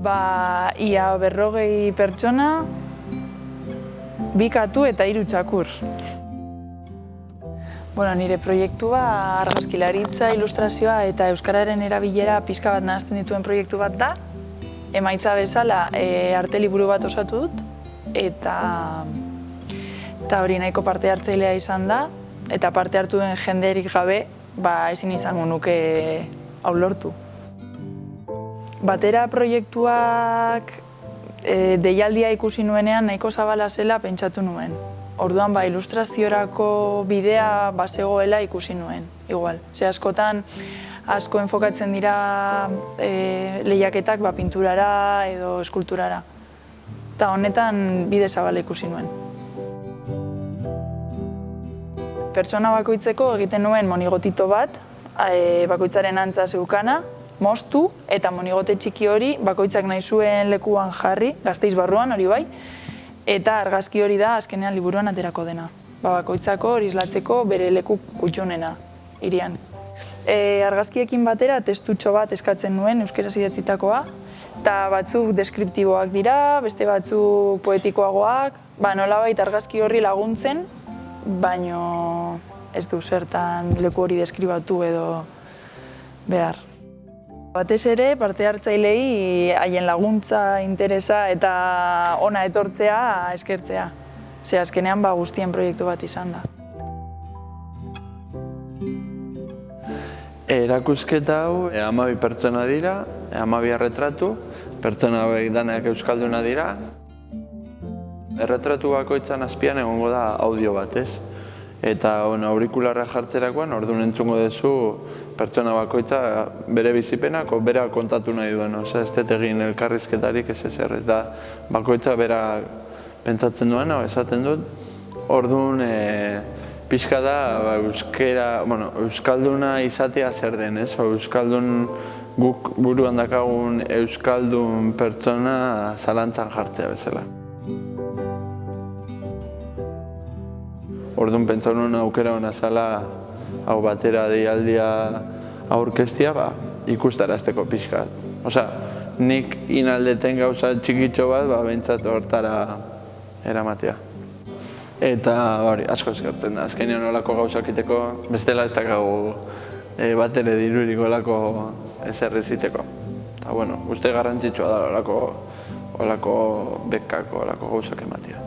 Ia 40 pertsona, 2 katu eta 3 txakur. Nire proiektua argazkilaritza, ilustrazioa eta euskararen erabilera pixka bat nahazten dituen proiektu bat da. Emaitza bezala arte liburu bat osatu dut eta hori nahiko parte hartzailea izan da eta parte hartu duen jenderik gabe ezin izango nuke hau lortu. Batera proiektuak deialdia ikusi nuenean nahiko zabala zela pentsatu nuen. Orduan ilustraziorako bidea bazegoela ikusi nuen, igual. Askotan asko enfokatzen dira lehiaketak pinturara edo eskulturara. Eta honetan bide zabala ikusi nuen. Pertsona bakoitzeko egiten nuen monigotito bat, bakoitzaren antza zeukana, moztu eta monigote txiki hori bakoitzak nahi zuen lekuan jarri, Gasteiz barruan hori bai, eta argazki hori da azkenean liburuan aterako dena. Bakoitzako hori islatzeko bere leku kutxunena, hirian. Argazkiekin batera testutxo bat eskatzen nuen euskaraz idatzitakoa, eta batzuk deskriptiboak dira, beste batzuk poetikoagoak, nolabait argazki horri laguntzen, baino ez du zertan leku hori deskribatu edo behar. Batez ere, parte hartzailei haien laguntza, interesa eta ona etortzea eskertzea. Azkenean guztien proiektu bat izan da. Erakusketa hau 12 pertsona dira, 12 erretratu, pertsona hauek danak euskalduna dira. Erretratu bakoitzan azpian egongo da audio bat, ez? Eta aurikularra jartzerakoan, orduan entzungo duzu pertsona bakoitza bere bizipenak bera kontatu nahi duen. Ez dut egin elkarrizketarik ez ezer, ez da bakoitza bera pentsatzen duena, esaten dut. Orduan pixka da euskalduna izatea zer den, ez? Euskaldun guk buruan dakagun euskaldun pertsona zalantzan jartzea bezala. Orduan pentsatu nuen aukera hona zala hau batera deialdia aurkeztia ikustarazteko pixka. Nik inaldeten gauza txikitxo bat behintzat hortara eramatea. Eta asko eskertzen da, azkenean olako gauzak iteko, bestela ez dakagu batere dirurik olako ezer eziteko. Eta uste garrantzitsua da olako bekako, olako gauzak ematea.